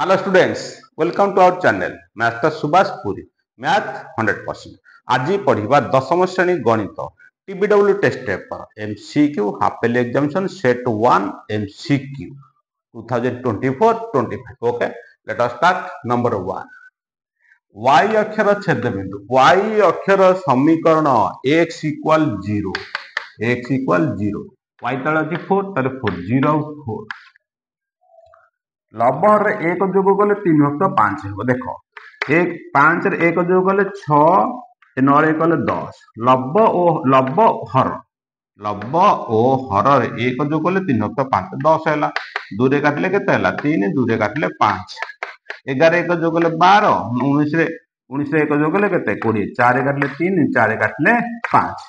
Hello students, welcome to our channel Master Subhash Puri Math 100%। आज पढ़िबा दशम श्रेणी गणित TBW test paper MCQ half yearly examination set 1 MCQ 2024-25। Okay, let us start. Number 1, y अक्षर छेद बिंदु y अक्षर समीकरण x equal 0 x equal 0 y तले अछि 4 तले 4 0 4 लबर रे 1 जोग कले 3 हस्त 5 हो। देखो 1 5 रे 1 जोग कले 6 9 रे कले 10 लब ओ हर रे 1 जोग कले 3 हस्त 5 10 हैला। 2 रे काटले केते हैला 3 2 रे काटले 5 11 1 जोग कले 12 19 रे 1 जोग कले केते 20 4 रे काटले 3 4 रे काटले 5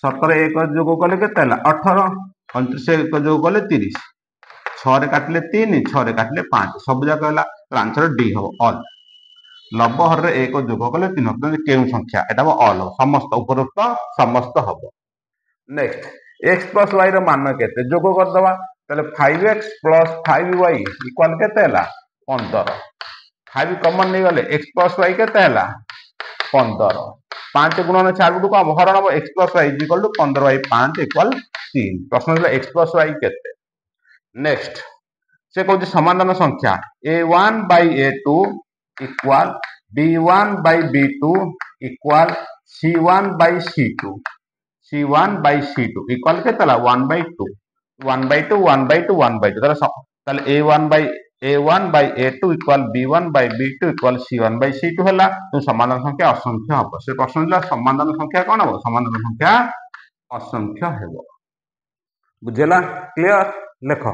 17 1 जोग कले केते हैला 18 29 1 जोग कले 30 6 रे काटले 3 6 रे काटले 5 सब जाक हैला। तो आंसर डी हो ऑल। लब हर रे 1 जोग कले 3 हस्त केउ संख्या एटा हो ऑल हो समस्त उपरोक्त समस्त हबो। नेक्स्ट x प्लस y रो मान केते जोग कर दबा तले 5x प्लस 5y इक्वल केते हैला 15 5 कॉमन नै गले x प्लस y केते हैला 15 5 गुणन 4 गुड को हरण हो x plus y equal to 15/5 equal 3। प्रश्न है x प्लस y केते। नेक्स्ट से कहते समाधान संख्या a1 by a2 equal b1 by b2 equal c1 by c2 c1 by c2 equal के तला 1 by 2 1 by 2 1 by 2 1 by 2 तले a1 by a2 equal b1 by b2 equal c1 by c2 हला। तो समाधान संख्या असंख्य हबो। से प्रश्न दिला समाधान संख्या कोन हबो समाधान संख्या असंख्य हेबो। बुझेला क्लियर लेखो।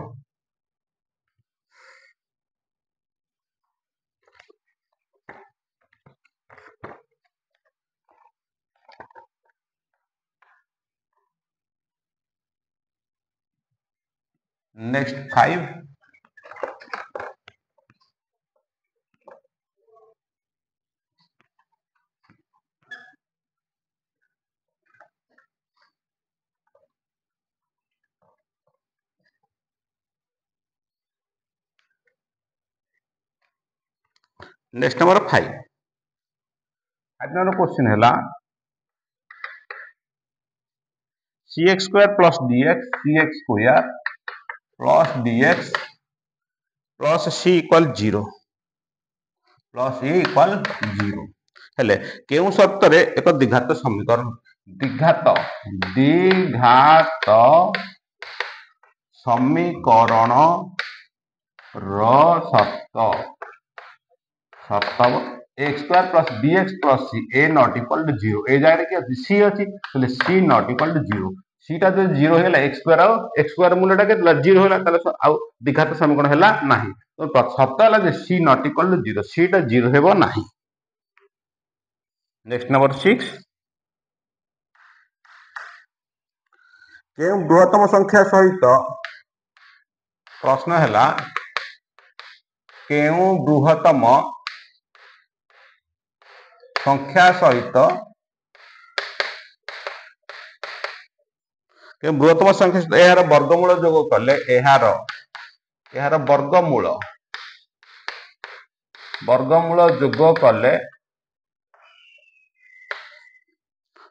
Next 5 next number 5 number question हैला cx square plus dx cx square plus dx plus c equal 0 plus e equal 0 हेले केउ शर्त रे एक द्विघात समीकरण द्विघात समीकरण रो शर्त x square plus dx plus c a not equal to 0 ए जाय रे के c अछि तले c not equal to 0 c टा जो 0 हैला x स्क्वायर मूल्यटा के 0 हैला तले आ द्विघात समीकरण हैला नाही। तो शर्त हैला जे c not equal to 0 c टा 0 हेबो नाही। नेक्स्ट नंबर 6 के बृहत्तम संख्या सहित प्रश्न हैला केउ बृहत्तम संख्या सहित के बृहत्तम संख्या सहित एहार वर्गमूल जोग कले एहार वर्गमूल जोग कले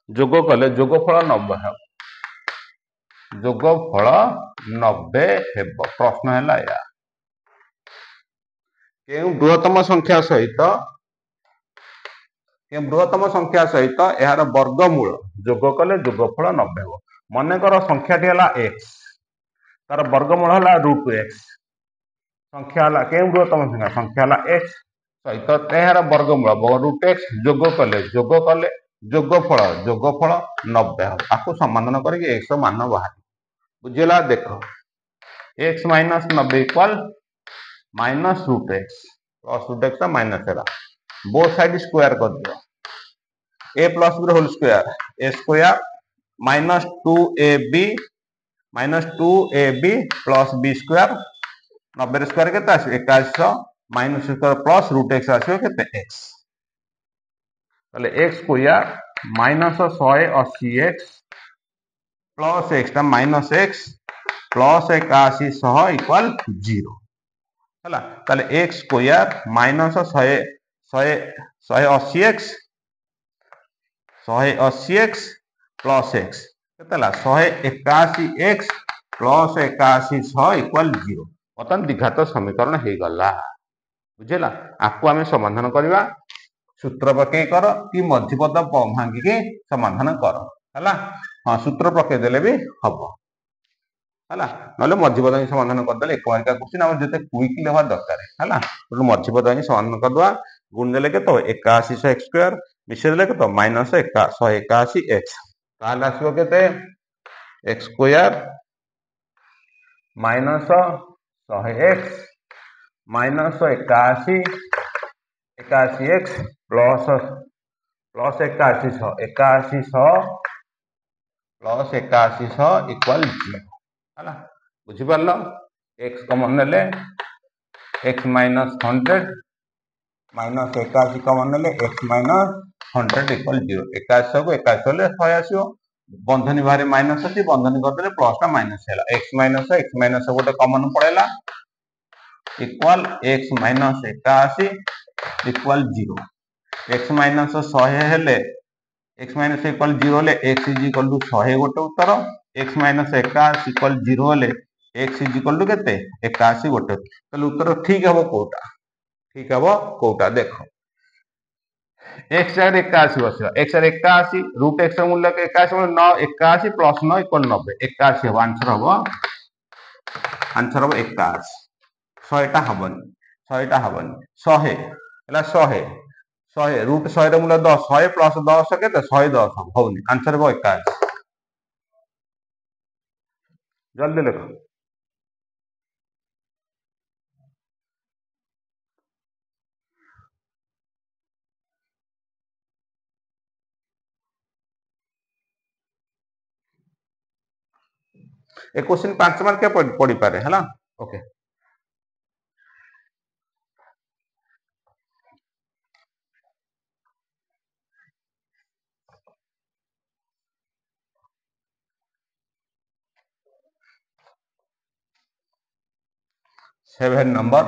जोगफल 90 है जोगफल 90 हेबो। प्रश्न हैला या केउ बृहत्तम संख्या सहित एहार वर्गमूल जोग कले जोगफल 90 हेबो। मन कर संख्याटी हैला x तार वर्गमूल हैला √x संख्या हैला केउ बृहत्तम संख्या हैला x सहित एहार वर्गमूल √x जोग कले जोगफल 90 हो। आको समाधान करके x मान बाहर बुझेला। देखो x minus 90 equal minus √x plus √x minus हैला बोथ साइड स्क्वायर कर दियो a plus b whole square a square minus 2ab plus b square 90 square केते आसी 2100 माइनस स्क्वायर प्लस √x आसी केते x तले x square minus 180x plus x टा minus x plus 81 100 equal 0। है ताले x square minus 180x plus x केतला 181x plus 81 equal 0 बर्तमान द्विघात समीकरण हो गला बुझेला आपको आम समाधान करवा सूत्र पकई कर कि मध्यपद भांगिकी समाधान कर है हाँ सूत्र पकई देले भी हम है ना मध्यपद ही समाधान करदे एक मार्क क्वेश्चन आम जो क्विकली हवा दरकार है मध्यपद ही समाधान करदे गुण देले के 81 एक्स स्क्वायर मिसेदेले के माइनस 181 एक्स ताल आसो के x square minus 100 x minus 81 x plus plus 81 plus 81 equal 0 है बुझीपार एक्स कमन ने एक्स माइनस 100 माइनस 81 कमन ने एक्स माइनस 100 इक्वल 0 81 को 81 ले 100 आसो बंधनी बाहर माइनस अच्छी बंधनी करदे प्लस टा माइनस है एक्स माइनस गोटे कमन पड़ेगा equal x minus 81 equal 0 x minus 100 हेले एक्स माइनस इक्वल 0 ले एक्स इज इक्वल टू 100 गोटे उत्तर एक्स माइनस 81 इक्वल 0 हेले एक्स इज इक्वल टू केते 81 गोटे ताले उत्तर ठीक हबो कोटा देखो एक्स आर 81 बसिया एक्स आर 81 रूट एक्स मूल्य 81 9 81 प्लस 9 इक्वल 90 81 हबो आंसर हबो 81 100 हबनी 100 है 100 रूट 100 रे मूल्य 10 100 प्लस 10 के 110 हबनी आंसर हबो 81 जल्दी लिखो ए क्वेश्चन 5 मार्क के पड़ी पारे है ना okay 7 number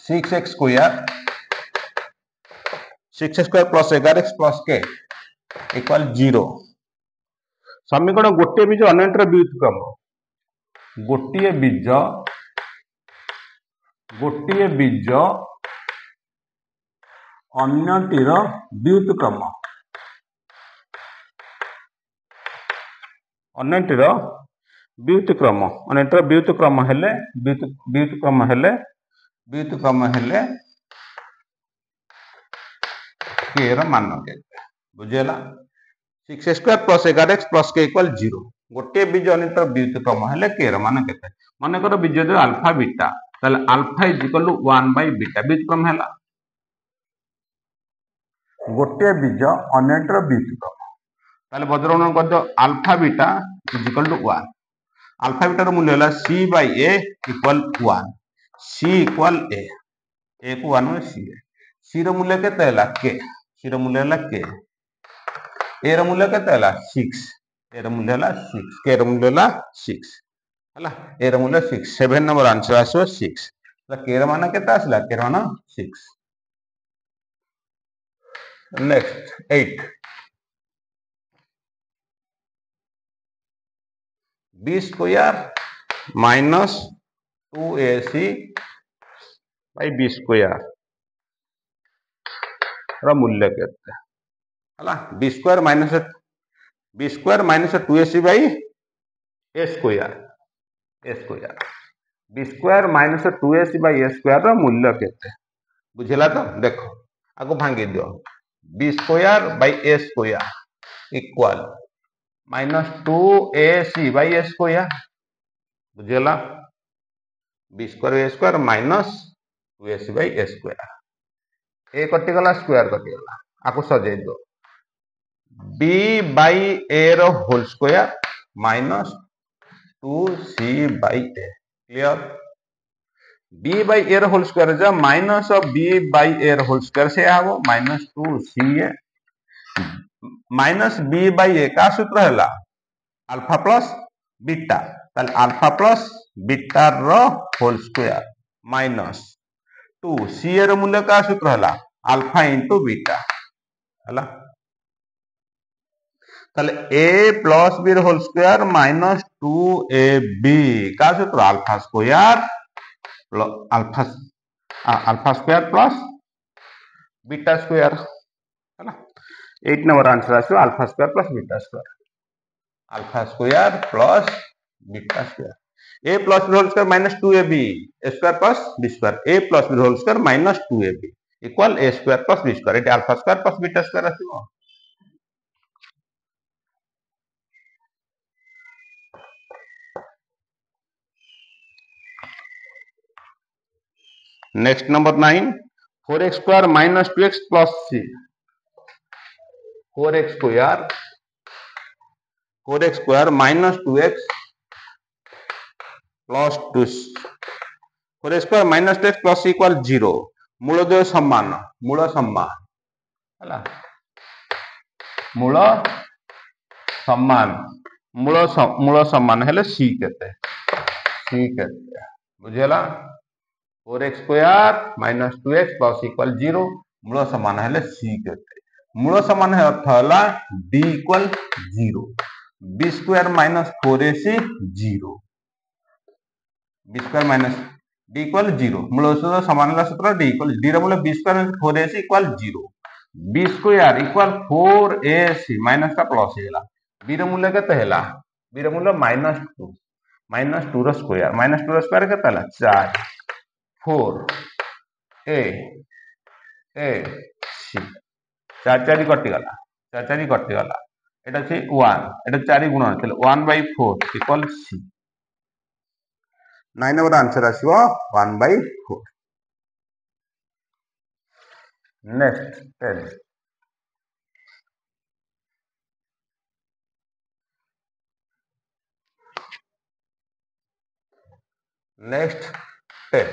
6x square plus 11x plus के इक्वल 0 समीकरण गोटे बीज अन्यटर व्युत्क्रम गोटे बीज अन्यटीर व्युत्क्रम अन्यटीर व्युत्क्रम हेले के र मान केते बुझेला 6 स्क्वायर प्लस 11x प्लस के इक्वल 0 गोटे बीज अन्यतर व्युत्क्रम हेले के र मान केते माने कर बीज दे अल्फा बीटा ताले alpha is equal to 1 by beta व्युत्क्रम हेला गोटे बीज अन्यतर व्युत्क्रम ताले बज्रगणन कर दो alpha beta is equal to 1 alpha beta रो मूल्य होला c by a equal 1 c equal a को 1 c रो मूल्य केते होला k c रो मूल्य होला k a रो मूल्य केते होला 6 a रो मूल्य होला 6 k रो मूल्य होला 6 हला a रो मूल्य 6 7 नंबर आंसर आसो 6 त k रो मान केते आसला k रो मान 6 next 8 b square minus 2ac by b square रो मूल्य केते हला b square minus 2ac by a square b square minus 2ac by a square रो मूल्य केते बुझिला तो देखो आको भांगी दियो b square by a square equal minus 2ac by a square बुझिला b square minus 2ac by a square a कटि गला स्क्वायर कटि गला आको सजाई दो b बाय a रो whole square minus 2c by a clear b by a रो होल स्क्वायर जा माइनस b बाय a रो होल स्क्वायर से आबो minus 2ca minus b by a का सूत्र हैला अल्फा प्लस बीटा ताले अल्फा प्लस बीटा रो होल स्क्वायर माइनस 2 सी रो मूल्य का सूत्र हला अल्फा इंटू बीटा हला ताले a plus b whole square minus 2ab का सूत्र alpha square alpha square plus beta square है ना 8 नंबर आंसर आसो alpha square plus beta square a plus b whole square minus 2ab a square plus b square a plus b whole square minus 2ab equal a square plus b square एटी alpha square plus beta square आसीबो next number 9 4x square minus 2x plus c 4x square minus 2x plus 2 4x square minus 2x plus c equal 0 मूल जो समान हला मूल समान हेले c केते बुझेला 4x square minus 2x plus equal 0 मूल समान हेले c केते मूल समान है अर्थ हला d equal 0 b square minus 4ac 0 b square minus d equal 0 मूल समान हला सूत्र d इक्वल d रो मूल्य b square minus 4ac equal 0 b square equal 4ac minus का प्लस हेला b रो मूल्य केते हेला b रो मूल्य माइनस 2 रो स्क्वायर केते हला 4 4 a c 4 4 कटि गला एटा छै 1 एटा 4 गुण होतले 1/4 इक्वल c 9 नंबर आंसर आसीबो 1/4 नेक्स्ट 10 नेक्स्ट 10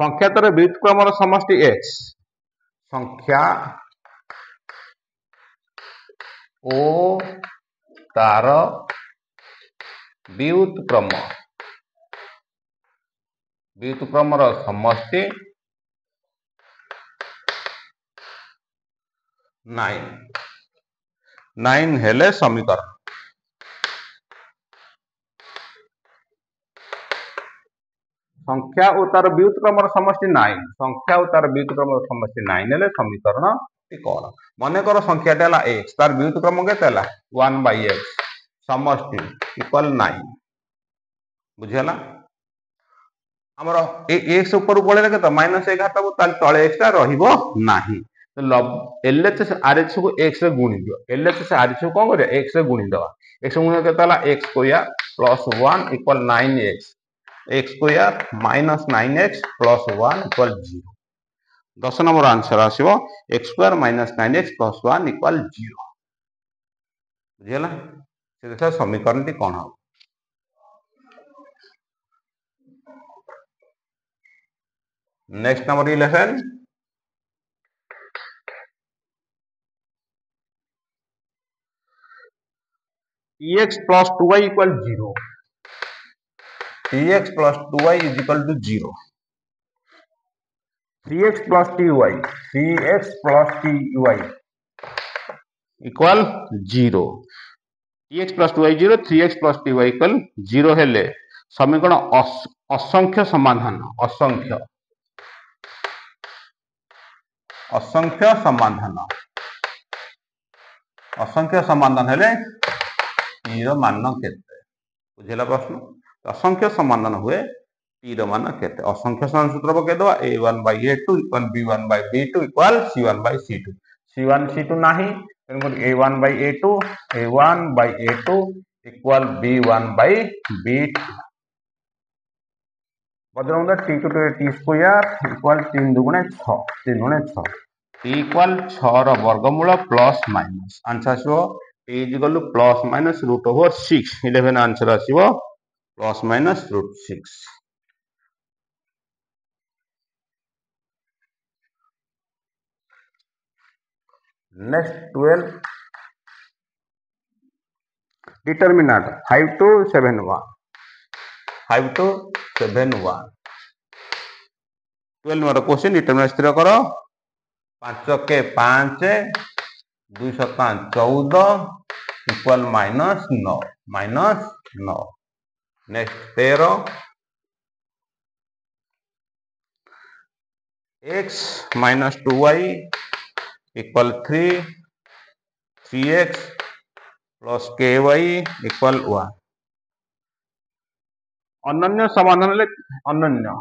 संख्या तर व्युत्क्रमर समष्टि x संख्या ओ तार व्युत्क्रमर समष्टि 9 हेले समीकरण संख्या और तार व्युत्क्रमर समष्टि 9 संख्या और तार व्युत्क्रमर समष्टि 9 हेले समीकरण कौन मन कर संख्याटा हला x तार व्युत्क्रम केते हला 1/x समष्टि इक्वल 9 बुझेला हमर x ऊपर पळेला केते माइनस 11 ता ताल तळे x ता रहिबो नाही तो LHS RH को x रे गुणी दियो LHS RH को कोन करे x रे गुणी दवा x गुणी केते हला x square plus 1 equal 9x x square minus 9x plus 1 equal 0 10 number answer आसीबो x square minus 9x plus 1 equal 0 बुझेला से देखा समीकरण टी कोन हो next number 11 tx plus 2y equal 0 tx plus 2y is equal to 0 3x plus ty equal 0 tx plus 2y 0 3x plus ty equal 0 हेले समीकरण असंख्य समाधान असंख्य समाधान हेले t रो मान केते बुझेला प्रश्न असंख्य समाधान हुए t रो मान केते असंख्य समाधान सूत्र पके दवा a1/a2 = b1/b2 = c1/c2 c1 c2 नाही a1/a2 = b1/b2 बदलूंगा t को t स्क्वायर इक्वल 3 दुगुणे 6 3 गुणे 6 t इक्वल 6 रो वर्गमूल प्लस माइनस आंसर आसीबो t is equal to plus minus √6 11 answer आसीबो plus minus √6 next 12 determinant 5 to 7 1 5 to 7 1 12 number question determinant स्थिर कर 5 के 5 2 7 14 इक्वल -9 नेक्स्ट 13 x minus 2y इक्वल 3x प्लस ky इक्वल 1 अनन्य समाधान अनन्य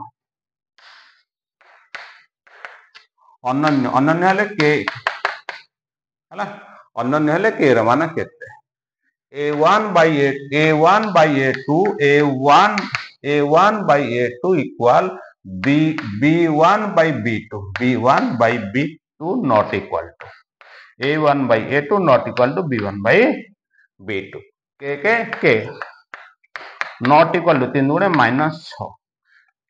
अनन्य अनन्य हेले के हला अनन्य हेले के र मान केते a1 by a2 a1 by a2 equal b1 by b2 not equal to a1 by a2 not equal to b1 by b2 के not equal to 3 गुणे -6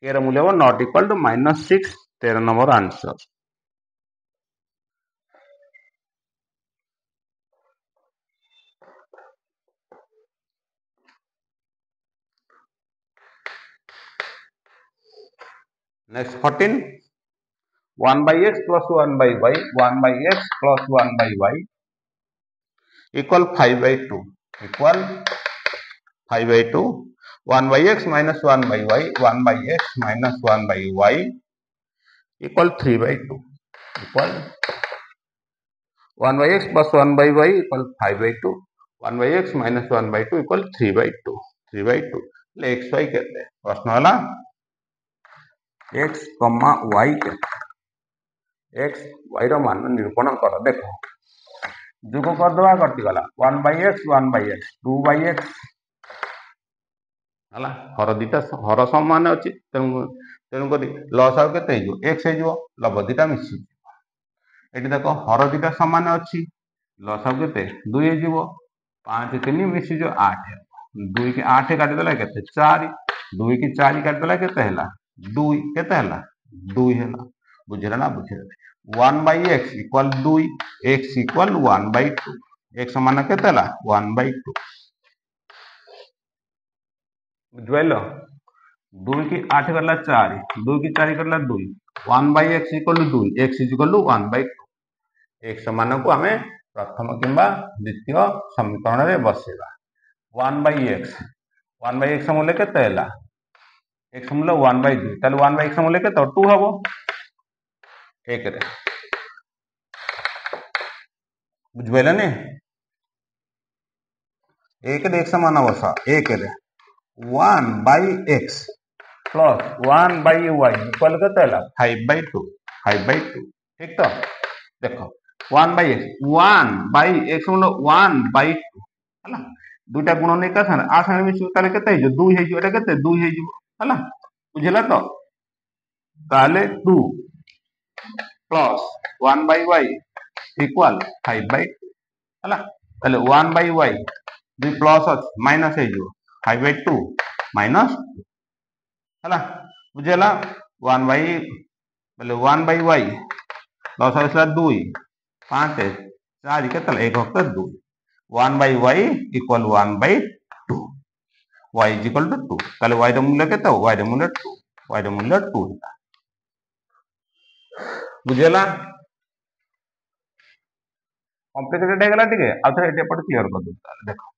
के र मूल्य हो not equal to -6 13 number answer next 14 1 by x plus 1 by y 1 by x plus 1 by y equal 5 by 2 equal 5 by 2 1 by x minus 1 by y 1 by x minus 1 by y equal 3 by 2 equal 1 by x plus 1 by y equal 5 by 2 1 by x minus 1 by 2 equal 3 by 2 3 by 2 x y केते प्रश्न हला x, y x y रो मान निरूपण कर देखो जोग कर दवा कटि गला 1 by x 2 by x हला हर दिटा हर समान अछि तेनु करी लॉस आउ केते हिजो x हिजो लब दिटा मिसी एटी देखो हर दिटा समान अछि लॉस आउ केते 2 हिजो 5 3 मिसी जो 8 2 के 8 काटि देला केते 4 2 के 4 काटि देला केते हला 2 केते हला 2 हला बुझला ना बुझले 1 by x equal 2 x equal 1 by 2 x समान केते हला 1 by 2 बुझलो 2 की 8 करला 4 2 की 4 करला 2 1 by x equal 2 x is equal to 1 by 2 x समान को हमें प्रथम किंबा द्वितीय समीकरण रे बसेबा 1 by x मूल्य केते हला x मूल्य 1 by 2 ताले 1 by x मूल्य केते 2 हबो एक रे बुझबेला ने एक रे x समान बसा एक रे 1 by x plus 1 by y equal केते हला 5 by 2 ठीक तो देखो 1 by x मतलब 1 by 2 हला दुटा गुण नै का सन आ सन मिसु ताले केते हिजो 2 हिजो एटा केते 2 हिजो हला बुझला तो ताले 2 plus 1 by y equal 5 by 2 हला ताले 1 by y दु प्लस माइनस हिजो 5 by 2 माइनस हला बुझला 1 by बोले 1 by y लॉस आसला 2 5 4 केतल 1 हक्कर 2 1 by y equal 1 by 2 y is equal to 2 ताले y रो मूल्य केते y रो मूल्य 2 y रो मूल्य 2 बुझला कॉम्प्लिकेटेड है गला ठीक है आथरे एटे पट क्लियर कर दो देखो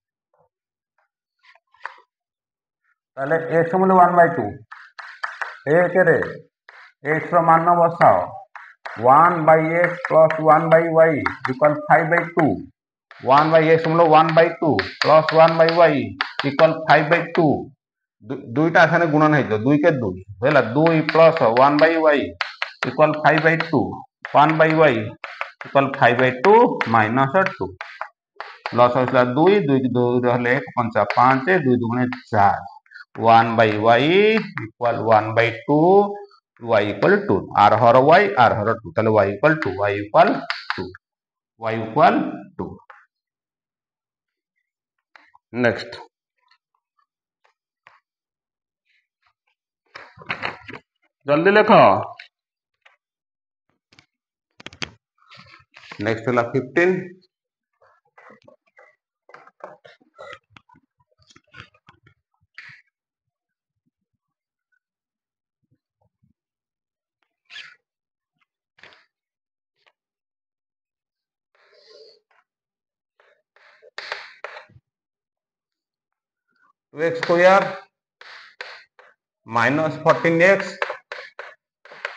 ताले x मूल्य 1 by 2 एक रे x रो मान बसाओ 1 by x plus 1 by y equal 5 by 2 1 by x मतलब 1 by 2 plus 1 by y equal 5 by 2 दुईटा आसाने गुणन है 2 के 2 हैला 2 plus 1 by y equal 5 by 2 1 by y equal 5 by 2 minus 2 loss होसला 2 2 की 2 रहले 1 5 5 2 दुगुणे 4 1 by y equal 1 by 2 y equal 2 r her y r हर 2 ताले y equal 2 y equal 2 next जल्दी लिखो नेक्स्ट हला 15 2x square minus 14x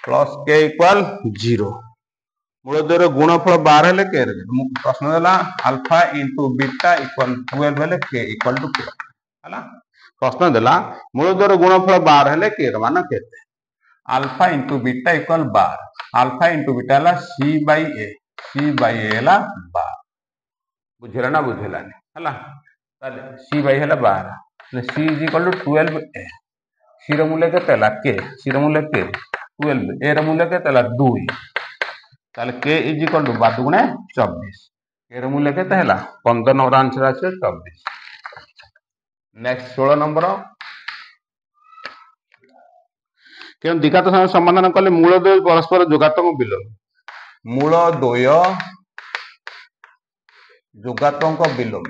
plus के equal 0 मूल द्वय गुणफल 12 हेले के प्रश्न देला अल्फा इंटू बीटा इक्वाल 12 हेले के इक्वाल टू के हला प्रश्न देला मूल द्वय गुणफल 12 हेले के मान केते alpha into beta equal 12 alpha into beta हला c बाय a हला 12 बुझेला ना बुझेलानी हला ताले c बाय हला 12 c is equal to 12a c रो मूल्य केते हला k c रो मूल्य k 12 a रो मूल्य केते हला 2 ताले k इज इक्वल टू 12 गुणे 24 k रो मूल्य केते हला 15 नंबर आंसर आछे 24 नेक्स्ट 16 नंबर क्यों द्विघात समाधान कले मूल द्वय परस्पर जोगात्मक विलोम मूल द्वय जोगात्मक विलोम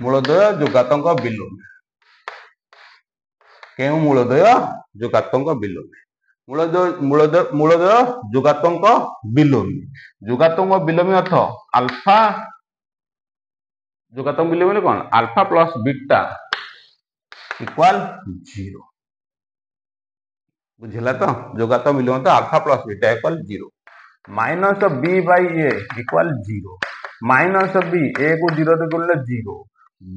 मूलद्वय जोगात्मक विलोम क्यों मूलद्वय जोगात्मक विलोम मूलद्वय जोगात्मक विलोम अर्थ अल्फा जोगात्मक विलोम कौन अल्फा प्लस बीटा इक्वल 0 बुझला तो जोगात्मक विलोम तो alpha plus beta equal 0 minus B by A equal 0 minus B A को 0 रे गुणले 0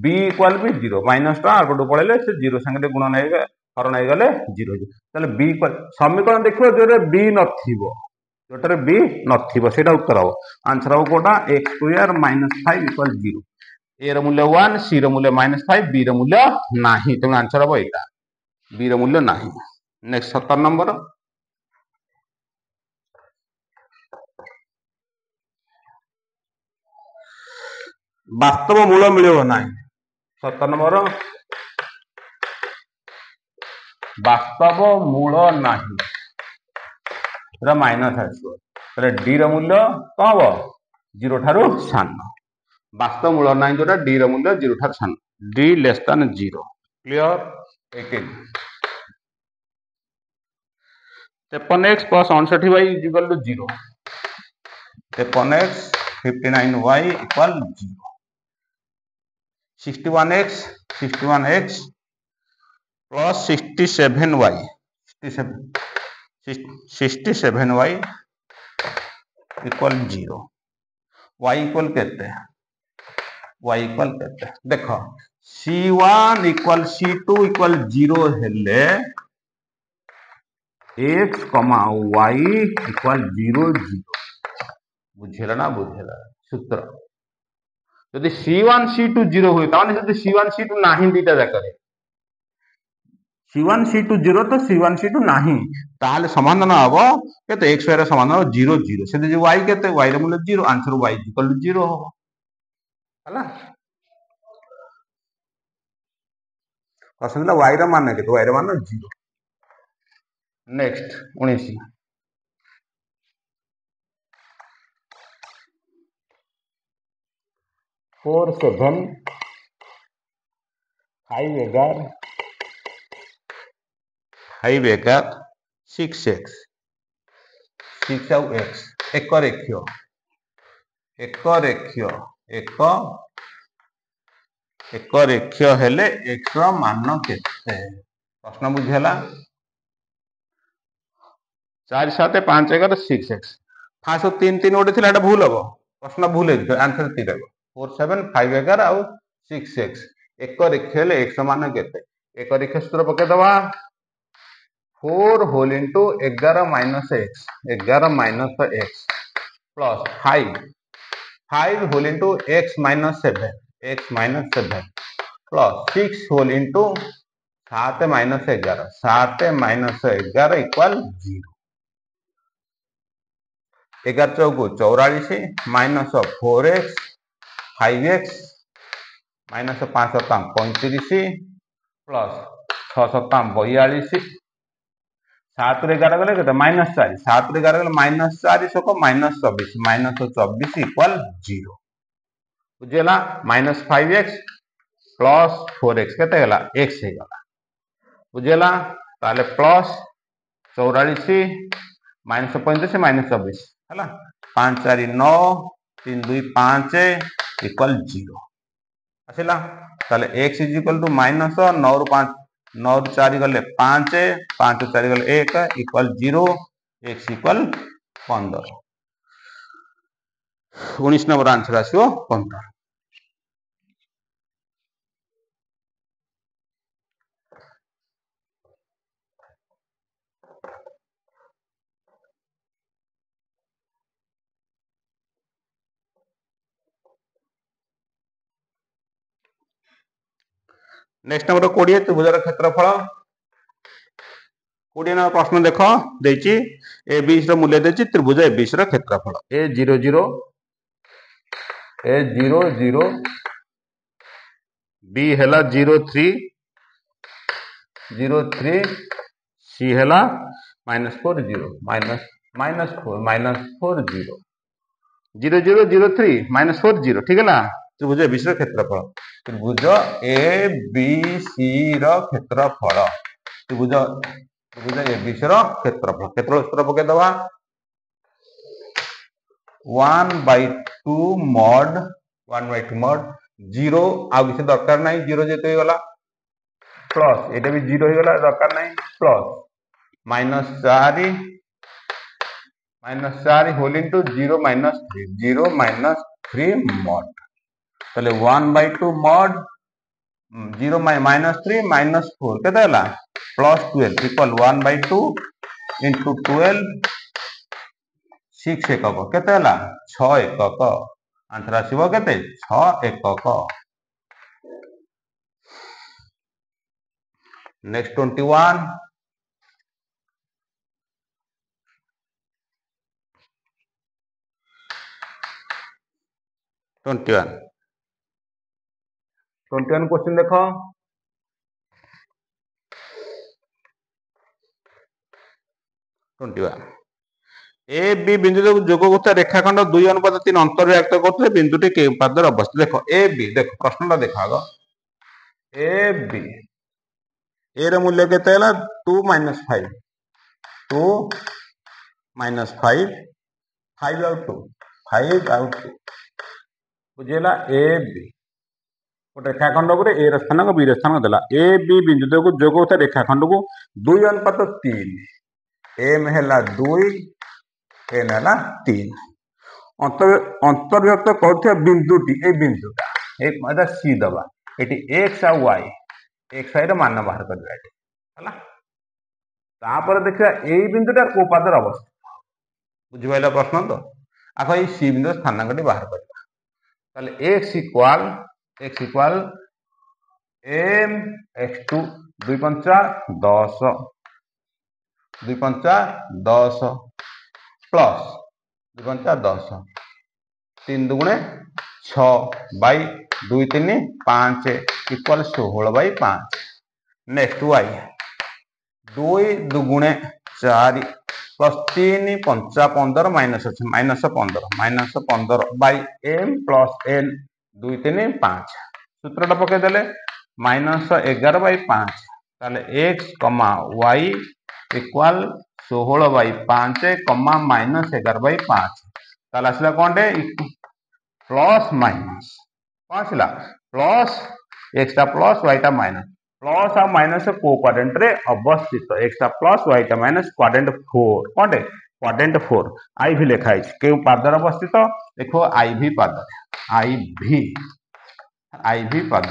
बी इक्वल भी 0 माइनस टा आगो पड़ेले से 0 संगे गुण नै हरण नै गले 0 ताले बी इक्वल समीकरण देखियो जोरे बी नथिबो जोटरे बी नथिबो सेटा उत्तर हो आंसर हो कोटा x स्क्वायर - 5 इक्वल 0 ए रो मूल्य 1 सी रो मूल्य -5 बी रो मूल्य नाही त आंसर हो एटा बी रो मूल्य नाही नेक्स्ट 17 नंबर वास्तव मूल मिलियो ना 17 नंबर वास्तव मूल नहीं माइनस आसो डी रो मूल्य कौन हम 0 ठारू सान वास्तव मूल ना जोटा डी रो मूल्य 0 ठारू सान डी less than 0 clear 18 53x plus 59y equal to 0 53x 59y equal 0 61x plus 67y 67y equal 0 y equal केते देखो c1 इक्वल c2 इक्वल 0 हेले x, y इक्वल 0 0 बुझेला ना बुझेला सूत्र यदि c1 c2 0 हुए ताने यदि c1 c2 नाही दीटा जाकरे c1 c2 0 तो c1 c2 नाही ताले समाधान हबो केते x y रे समाधान 0 0 से जे y केते y रे मूल्य 0 आंसर y इक्वल 0 हो हला असला y रे मान केते y रे मान 0 नेक्स्ट 19 4 7 5 11 5 11 6x 6 आउ x एक रेखीय हेले x रो मान केते प्रश्न बुझेला 4 7 5 11 6x फास्ट 3 3 ओटे थिला एटा भूल हबो प्रश्न भूल हे आंसर 3 रहबो 4 7 5 11 आउ 6x एक रेखीय हेले x मान केते एक रेखीय सूत्र पके दवा 4 whole into 11 minus x 11 minus x plus 5 whole into x minus 7 plus 6 whole into 7 minus 11 equal 0 11 चौको 44 माइनस 4x 5x माइनस 5 सताम 35 प्लस 6 सताम 42 7 रे 11 गले केते माइनस 4 7 रे 11 गले माइनस 4 सको माइनस 24 इक्वल 0 बुझेला माइनस 5x प्लस 4x केते गला x हे गला बुझेला ताले प्लस 44 माइनस 35 माइनस 24 हला 5 4 9 3 2 5 इक्वल 0 आसला ताले x is equal to minus 9 रु 5 9 रु 4 गले 5 5 रु 4 गले 1 equal 0 x equal 15 19 number answer आसो 15। नेक्स्ट नंबर 20 त्रिभुजर क्षेत्रफल 20 नंबर प्रश्न देख देछि ए बी र मूल्य देछि त्रिभुज ए बी र क्षेत्रफल ए 0 0 बी हैला 0 3 0 3 सी हैला -4 0 -4 -4 0 0 0 0 3 -4 0 ठीक है त्रिभुज ए बी र क्षेत्रफल त्रिभुज ए बी सी र क्षेत्रफल त्रिभुज त्रिभुज ए बी सी र क्षेत्रफल केतल सूत्र पके दवा 1/2 mod 1/2 mod 0 आ किसी दरकार नहीं 0 जेते गला प्लस एटा भी 0 हो गला दरकार नहीं प्लस -4 होल इनटू 0 -3 mod तले 1/2 mod 0 -3 -4 केते हला प्लस 12 इक्वल 1/2 इनटू 12 6 एकक केते हला 6 एकक आंसर आसीबो केते 6 एकक। नेक्स्ट 21 क्वेश्चन देखो 21 ए बी बिंदु जोग होता रेखाखंड 2:3 अंतर व्याप्त करते बिंदुटी के पादर अवस्थित देखो ए बी देखो प्रश्नटा देखो आग ए बी ए र मूल्य केते हला 2 - 5 2 - 5 5 आउट 2 5 आउट 2 बुझेला ए बी गोटे रेखाखंड को ए र स्थान बी र स्थान देला ए बी बिंदु को जोग होता रेखाखंड को 2:3 एम हैला 2 एन हैला 3 अंतर्व्यक्त करथिया बिंदुटी ए बिंदुटा एक मादा सी दबा एटी x आ y x y र मान बाहर कर दिया एटी हला तापर देखिया ए बिंदुटा को पादर अवस्थित बुझि पाइला प्रश्न तो आखो ए सी बिंदु स्थानांकटी बाहर करबा ताले x equal m x2 2 5 10 2 5 10 plus 2 5 10 3 दुगुणे 6 by 2 3 5 equal 16/5 next y 2 दुगुणे 4 plus 3 5 15 minus अच्छे -15 बाई m प्लस n 2 3 5 सूत्रटा पके देले -11/5 ताले x, y इक्वल 16/5 -11/5 ताले आसला कोनटे प्लस माइनस कौन आसला प्लस x टा प्लस y टा माइनस प्लस आ माइनस को क्वाड्रेंट रे अवस्थित x टा प्लस y टा माइनस क्वाड्रेंट 4 कोनटे क्वाड्रेंट 4 IV लिखा है के पादर अवस्थित देखो IV पादर IV पाद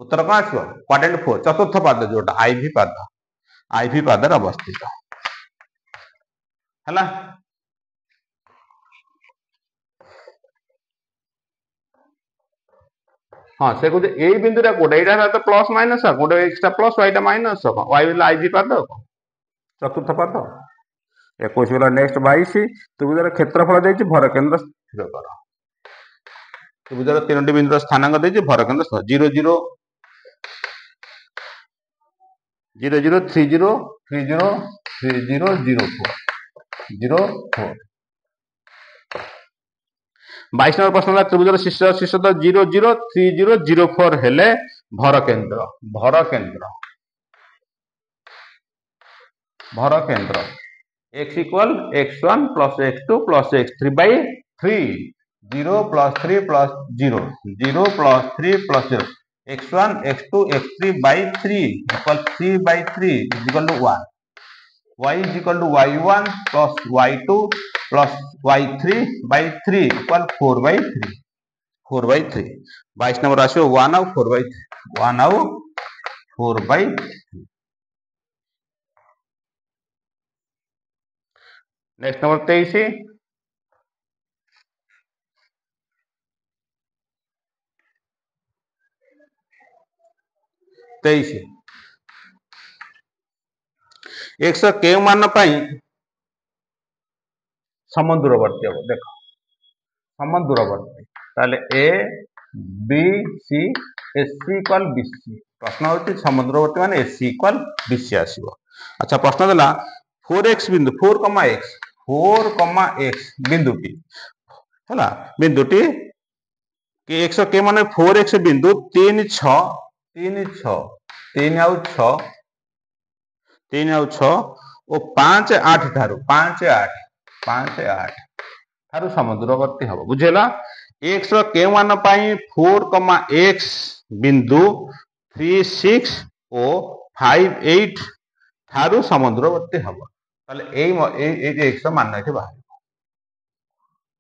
उत्तर कौन आसो क्वाड्रेंट 4 चतुर्थ पाद जोटा IV पादर अवस्थित हला हाँ से को ए बिंदुटा कोडे एटा तो प्लस माइनस कोडे x टा प्लस y टा माइनस y वाला IV पाद चतुर्थ पाद 21 वाला नेक्स्ट 22 त्रिभुजर क्षेत्रफल देछि भर केंद्र स्थिर कर त्रिभुजर तीनोटी बिंदुर स्थानांक देछि भर केंद्र 0 0 0 0 3 0 3 0 3 0 0 4 0 4 22 नंबर प्रश्न त्रिभुजर शीर्ष 0 0 3 0 0 4 हेले भर केंद्र x equal x1 plus x2 plus x3 by 3 0 plus 3 plus 0, 0 plus 3 plus 0, x1, x2, x3 by 3 equal 3 by 3 is equal to 1. Y is equal to y1 plus y2 plus y3 by 3 equal 4 by 3. 4 by 3. 22 number आसो 1 आउ 4 by 3. 1 आउ 4 by 3. Next number 23. 23 x के मान पाई समान दूरवर्ती हम देख समान दूरवर्ती ताले A B C S C equal B C प्रश्न होती समान दूरवर्ती माने S C equal B C आसीबो। अच्छा प्रश्न देला 4x बिंदु 4x बिंदुटी हला बिंदुटी कि x के माने 4x बिंदु 3 6 3 6 3 आउ 6 3 आउ 6 और 5 8 थारु 5 8 5 8 थारु समुद्रवर्ती हम बुझेला x के मान पाई 4x बिंदु 3 6 और 5 8 थारु समुद्रवर्ती हम ताले ए x मान एठी बाहर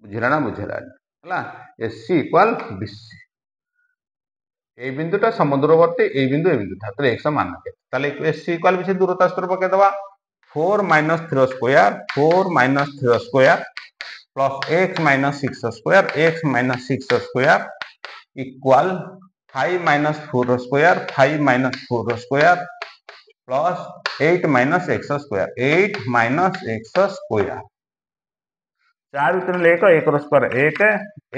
बुझेला ना बुझेला हला एससी इक्वल बीसी ए बिंदुटा समुद्रवर्ती ए बिंदु था तो x मान के ताले एससी इक्वल बीसी दूरता स्तर पके दबा 4 minus 3 square 4 minus 3 square plus x minus 6 square x minus 6 square equal 5 minus 4 square 5 minus 4 square plus 8 minus x square 8 minus x square 4 उतर ले को 1 square 1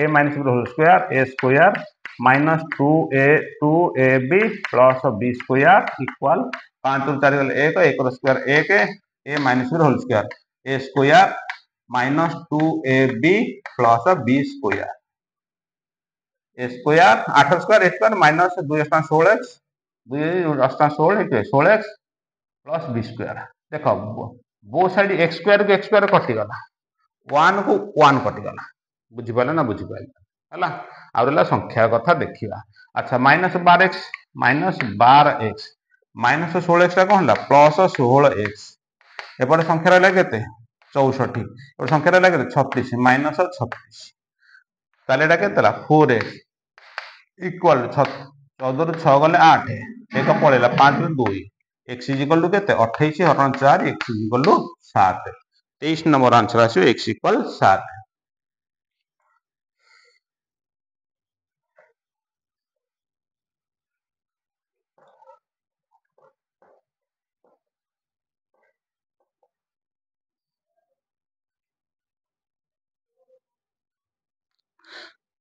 a minus b whole square a square minus 2ab plus b square equal 5 उतर 4 गले 1 square 1 a minus b whole square a square minus 2ab plus b square a square 8 square a square minus 2 16x 2 16 16x plus b square देखो both side x square कटि गला 1 को 1 कटि गला बुझि पाले ना बुझि पाले हला आउरला संख्या कथा देखिबा अच्छा -12x -12x -16x ता कोन हला +16x एपटे संख्या रहला केते 64 एपटे संख्या रहला केते 36 -36 ताले एटा केतेला 4x इक्वल 14 ରୁ 6 गले 8 एक पळेला 5 ରୁ 2 x इक्वल टू केते 28 हरण 4 x equal to 7 23 number answer आसो x इक्वल 7।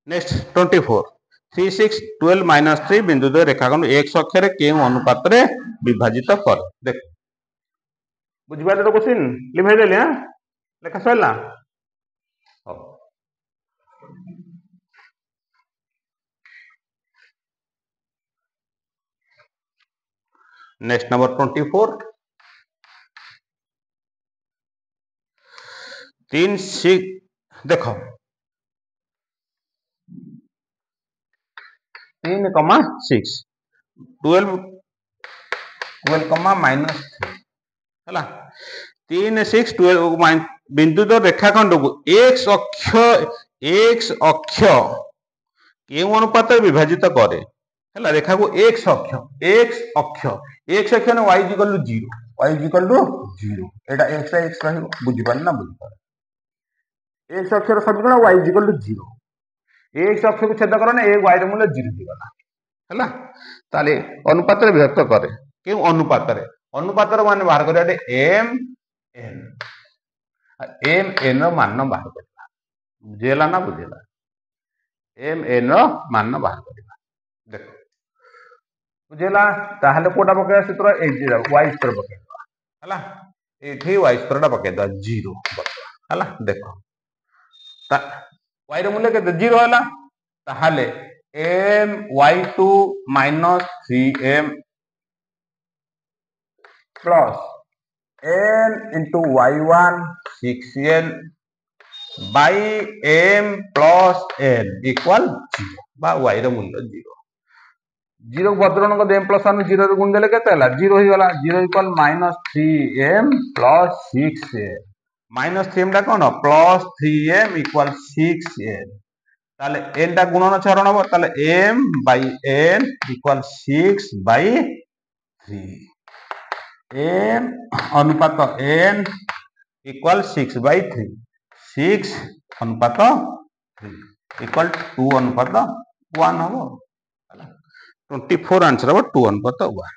नेक्स्ट 24 3 6 12 माइनस 3 बिंदु द्वय रेखाखंड x अक्ष रे केउ अनुपात रे विभाजित कर देख बुझिबाले तो क्वेश्चन लिखाइ देले हां लेखा सैला नेक्स्ट नंबर 24 3 6 देखो 3 6 12 माइनस 3 हला 3 6 12 बिंदु तो रेखाखंड को x अक्ष केउ अनुपात विभाजित करे हला रेखा को x अक्ष ने y equal to 0 y equal to 0 एटा x रहिबो बुझि पाल ना बुझि पाल x अक्ष रो समीकरण y इक्वल टू 0 x अक्ष को छेद करने a y रो मूल्य 0 दिगला हला ताले अनुपात रे विभक्त करे केउ अनुपात रो मान बाहर करिया m n रो मान बाहर करिया बुझेला ना बुझेला m n रो मान बाहर करिया देखो बुझेला ताहले कोटा पके सूत्र y स्क्वायर पके हला एठी y स्क्वायर टा पके द 0 हला देखो ता y रो मूल्य के 0 हला ताहले m y2 3m plus n into y1 6n by m plus n equal 0 बा y रो मूल्य 0 0 बदलन को एम प्लस 1 0 रे गुण देले केते हला 0 ही गला 0 equal -3m plus 6m -3m टा cone plus 3m equal 6m ताले n टा गुणन चरण हो ताले m by n equal 6 by 3 m अनुपात n इक्वल 6 बाई 3 6 अनुपात 3 इक्वल 2 अनुपात 1 हो 24 आंसर हो 2 अनुपात 1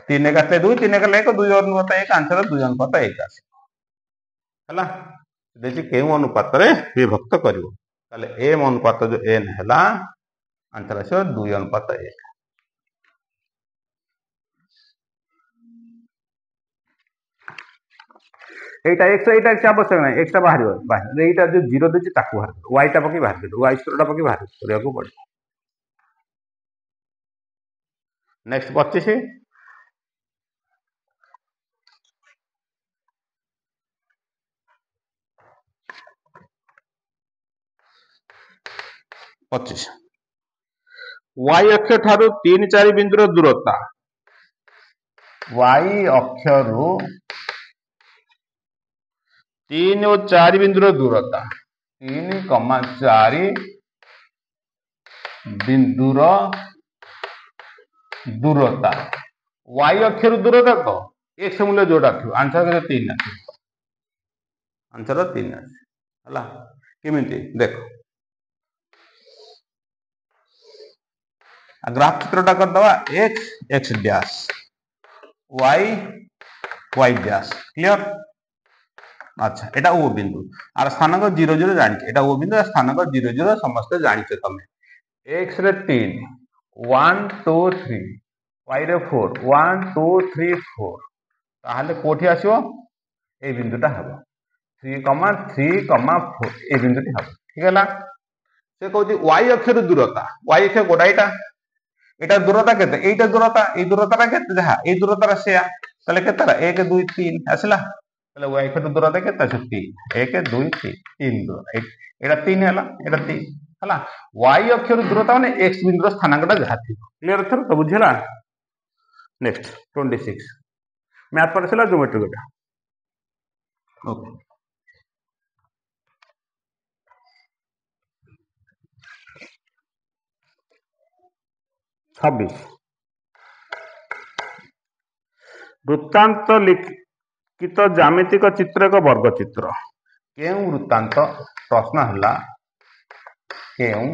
3 काटे 2 3 काटे 1 2 अनुपात 1 आंसर 2 अनुपात 1 आसी हला देखि केउ अनुपात रे विभक्त करिवो ताले m अनुपात जो n हला आंसर आसो 2 अनुपात 1 एटा x आवश्यक नहीं x बाहर बाहर एटा जो 0 देछि ताकू बाहर y टा पकी बाहर कर y स्क्वायर टा पकी बाहर करिया को पड़े नेक्स्ट 25 y अक्ष ठारू 3 4 बिंदुर दूरता y अक्ष रु 3 और 4 बिंदुर दूरता 3,4 बिंदुर दूरता y अक्ष रु दूरता तो x मूल्य जोड़ा थी आंसर के 3 आंसर 3 हला केमिति देखो ग्राफ चित्रटा कर दवा x dash y dash clear अच्छा एटा ओ बिंदु आर स्थानक 0 0 जानि एटा ओ बिंदु स्थानक 0 0 समस्त जानि तमे x रे 3 1 2 3 y रे 4 1 2 3 4 ताहले कोठी आसीओ ए बिंदुटा हबो 3,3,4 ए बिंदुटी हबो ठीक हैला से कहउची y अक्ष रे दूरता y अक्ष गोडाइटा एटा दूरता केते एटा दूरता ए दूरताटा केते जहा ए दूरतारा से तले केतेरा 1 2 3 आसला तले y अक्ष दूरता केते 3 1 2 3 3 दूर एटा 3 हला एटा 3 हला y अक्ष दूरता माने x बिंदुर स्थानांकटा जहा थी क्लियर थर तो बुझिला नेक्स्ट 26 मैथ पर छला ज्योमेट्री गोटा ओके 26 वृत्तांत लिखित ज्यामितिक चित्र एक वर्ग चित्र केउ वृत्तांत प्रश्न हला केउ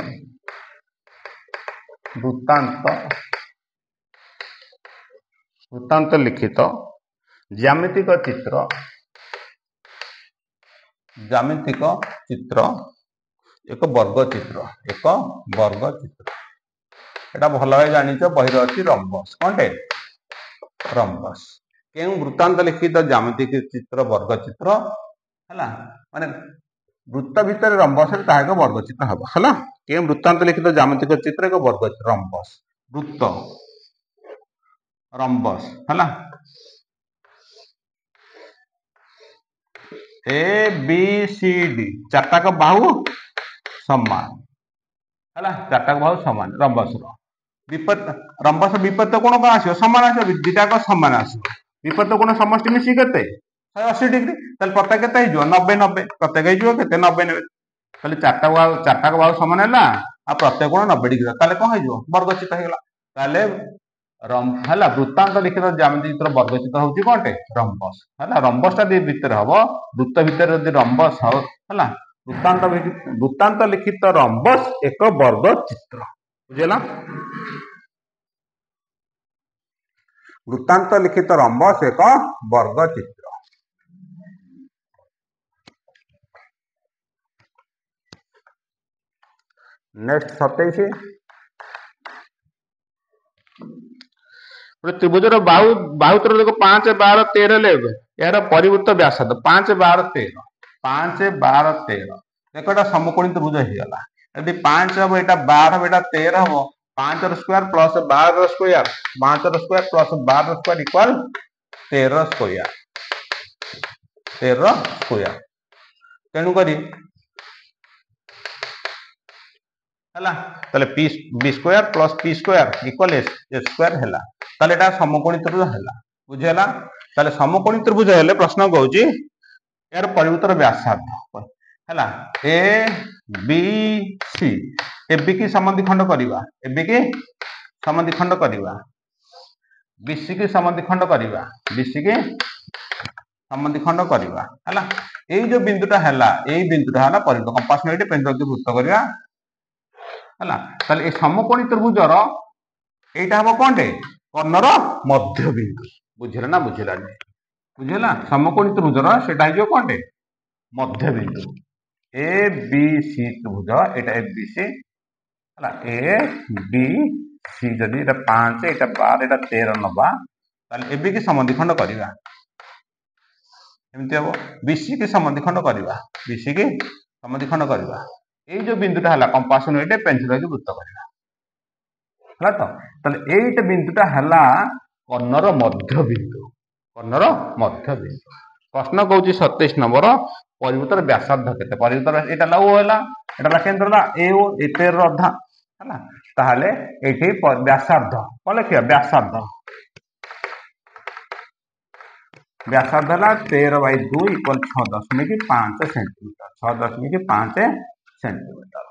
वृत्तांत लिखित ज्यामितिक चित्र एक वर्ग चित्र एटा भल भाई जानिछ बहिर अछि रम्बस कोनटे रम्बस केउ वृत्तांत लिखित ज्यामितिक चित्र वर्ग चित्र हला माने वृत्त भितर रम्बस रे ताहा एक वर्ग चित्र हबो हला केउ वृत्तांत लिखित ज्यामितिक चित्र एक वर्ग रम्बस वृत्त रम्बस हला ए बी सी डी चारटाक बाहु समान हला चारटाक बाहु समान रम्बस रो विपरीत रम्बस विपरीत कोण का आसीयो समान आसीयो दिटाक समान आसीयो विपरीत कोण समष्टि मिसी केते 180 डिग्री तले प्रत्येक केते हिजो 90 90 प्रत्येक हिजो केते 90 90 तले चारटाक बाहु समान हैला आ प्रत्येक कोण 90 डिग्री तले कोन हिजो वर्ग चित्र हेला तले हला वृत्तांत लिखित ज्यामितिक चित्र वर्ग चित्र होची कोनटे रम्बस हला रम्बसटा दे भीतर हबो वृत्त भीतर यदि रम्बस हो हला वृत्तांत लिखित रम्बस एक वर्ग चित्र बुझेला वृत्तांत लिखित रम्बस एक वर्ग चित्र नेक्स्ट 27 त्रिभुजर बाहुतर देखो 5 12 13 लेबे यार परिवृत्त व्यासार्ध 5 12 13 5 12 13 देखो एटा समकोणी त्रिभुज हे गला यदि 5 हो एटा 12 हो एटा 13 हो 5 र स्क्वायर प्लस 12 र स्क्वायर 5 र स्क्वायर प्लस 12 र स्क्वायर इक्वल 13 स्क्वायर 13 स्क्वायर तेणु करी हला ताले P B square plus P square equal A square हला ताले एटा समकोणी त्रिभुज हला बुझेला ताले समकोणी त्रिभुज हेले प्रश्न कहूची यार परिवर्तन व्यासार्ध हला ए बी सी ए बी की समद्विखंड करबा ए बी की समद्विखंड करबा बी सी की समद्विखंड करबा बी सी की समद्विखंड करबा हला एई जो बिंदुटा हला एई बिंदुटा हला परिवर्तन कंपास में एटे पेंडुलम वृत्त करबा हला ताले ए समकोणी त्रिभुजर एटा हम कोनटे कर्णर मध्य बिंदु बुझिला ना बुझिला बुझिला समकोणी त्रिभुजर सेटा हिजो कोनटे मध्य बिंदु ए बी सी त्रिभुज एटा ए बी सी हला ए बी सी जदी एटा 5 एटा 12 एटा 13 नबा ताले ए बी की समद्विखंड करबा एमति हबो बी सी की समद्विखंड करबा बी सी की समद्विखंड करबा ए जो बिंदुटा हला कंपास में एटे पेंसिल के वृत्त करबा हला तो तले एटा बिंदुटा हला कर्णर मध्य बिंदु प्रश्न कहूची 27 नंबर परिवर्तन व्यासार्ध केते परिवर्तन एटा ला ओ हला केंद्र ला ए ओ ए 13 अधा हला ताहाले एठी व्यासार्ध कोन लिखिया व्यासार्ध ला 13/2 इक्वल 6.5 सेंटीमीटर 6.5 सेंटीमीटर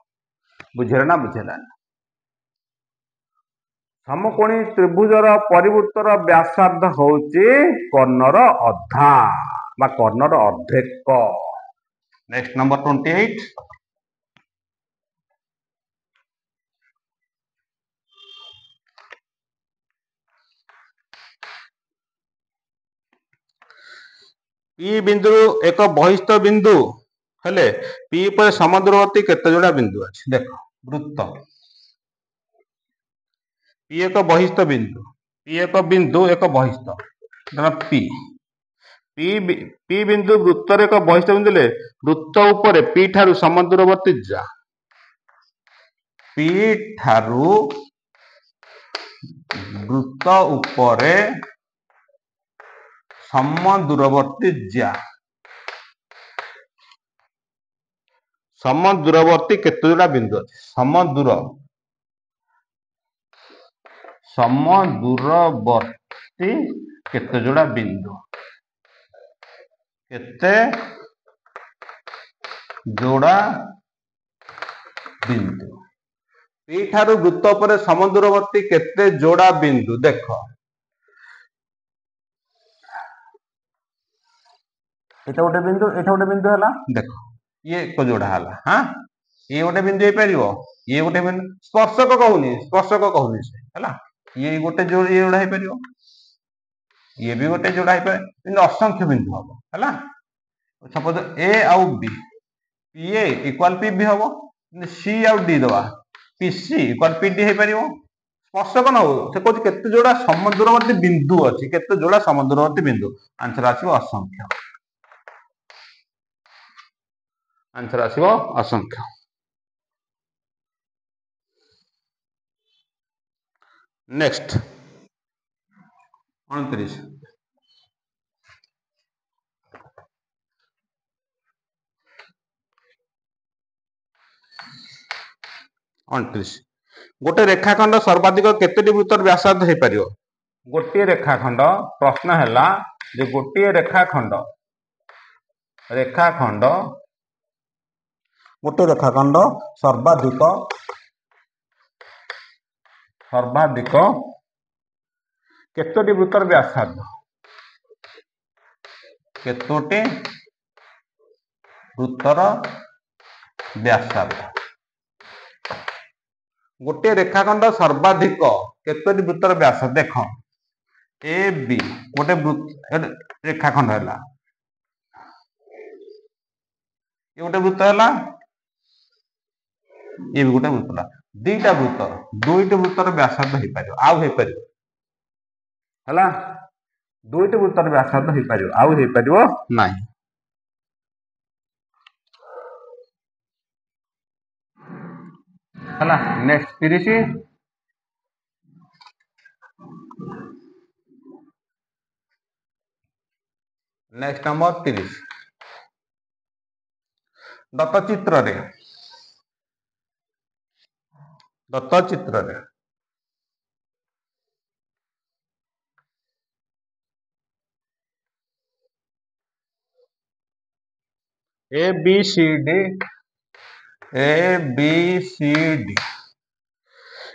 बुझेला ना बुझेला समकोणी त्रिभुजर परिवृत्तर व्यासार्ध होची कर्णर अधा बा कर्णर अर्धेक नेक्स्ट नंबर 28 पी बिंदु एक बहिस्थ बिंदु हेले पी पर समदूरवर्ती केते जोड़ा बिंदु अछि देखो वृत्त पी एक बहिस्थ बिंदु एक बहिस्थ पी पी बिंदु वृत्तर एक बहिस्थ बिंदु ले वृत्त ऊपर पी ठारू समदूरवर्ती जा पी ठारू वृत्त ऊपर समदूरवर्ती जा समदूरवर्ती केते जोड़ा बिंदु अछि समदूरवर्ती केते जोड़ा बिंदु केते जोड़ा बिंदु पी ठारू वृत्त पर समदूरवर्ती केते जोड़ा बिंदु देखो एटा गोटे बिंदु हला देखो ये एक जोड़ा हला हां ये गोटे बिंदु हे परिवो ये गोटे बिंदु स्पर्शक कहूनी से हला ये गोटे जोड़ा हे परिवो ये भी गोटे जोड़ा हे पर किंतु असंख्य बिंदु हबो हला सपोज ए आउ B P A equal P B हबो सी आउ डी दवा P C equal P D हे परिवो स्पर्शक न हो से कहू केते जोड़ा समदूरवर्ती बिंदु अछि केते जोड़ा समदूरवर्ती बिंदु आंसर आछो असंख्य आंसर आसीबो असंख्य नेक्स्ट 29 गोटे रेखाखंड सर्वाधिक केतेटी वृत्तर व्यासार्ध हे परियो गोटे रेखाखंड प्रश्न हैला जे गोटे रेखाखंड गोटे रेखाखंड सर्वाधिक केतोटी वृत्तर व्यासार्ध केतोटी वृत्तर व्यासार्ध गोटे रेखाखंड सर्वाधिक केतोटी वृत्तर व्यासार्ध देखो ए बी गोटे रेखाखंड हैला ये गोटे वृत्त हैला ये भी गोटे वृत्त दुईटा वृत्तर व्यासार्ध हे पारियो आउ हे पारियो हला दुईटा वृत्तर व्यासार्ध हे पारियो आउ हे पारियो नाही हला नेक्स्ट 30 नेक्स्ट नंबर 30 दत्त चित्र A B C D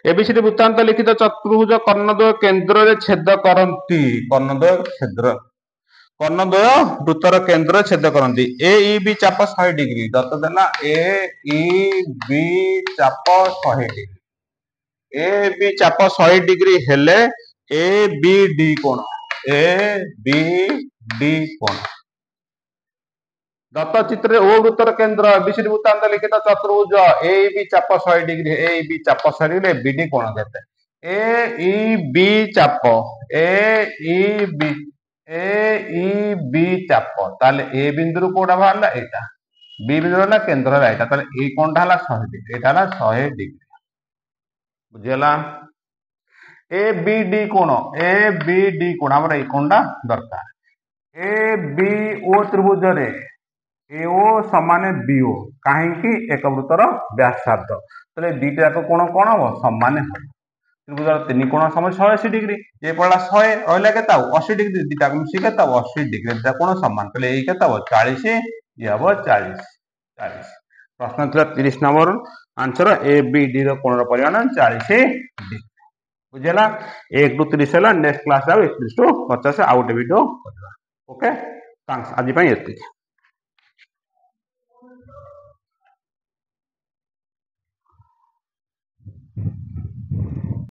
ABCD वृत्तांत लिखित चतुर्भुज कर्णद्वय केन्द्र छेद करती कर्णद्वय वृत्तर केन्द्र छेद करती ए ई बी चाप 100 डिग्री दत्त देला ए ई बी चाप 100 डिग्री ए बी चाप 100 डिग्री हेले ए बी डी कोण दत्त चित्र ओ वृत्तर केन्द्र एबीसीडी वृत्तांत लिखित चतुर्भुज ए बी चाप 100 डिग्री ए बी चाप 100 डिग्री बीडी कोण केते ए ई बी चाप ताले ए बिंदु कोडा बाहरला एटा बी बिंदु ना केन्द्र रे एटा ताले ए कोणटा हला 100 डिग्री एटा हला 100 डिग्री बुझियला ए बी डी कोण हमर ए कोणटा दरकार ए बी ओ त्रिभुज रे एओ समान बीओ कहीं एक वृत्तर व्यासार्ध तो दीटा जाक कोण कौन हम समान हम त्रिभुज तीन कोण सम 180 डिग्री ये पड़ा 100 रहा के 80 डिग्री दीटा मिसी के 80 डिग्री दीटा कोण समान तो ये 40 ये हम 40 प्रश्न था 30 number answer A B D कोण परिमाण 40 डिग्री बुझेगा 1 टू 30 है next class 31 to 50 out video okay thanks आज एति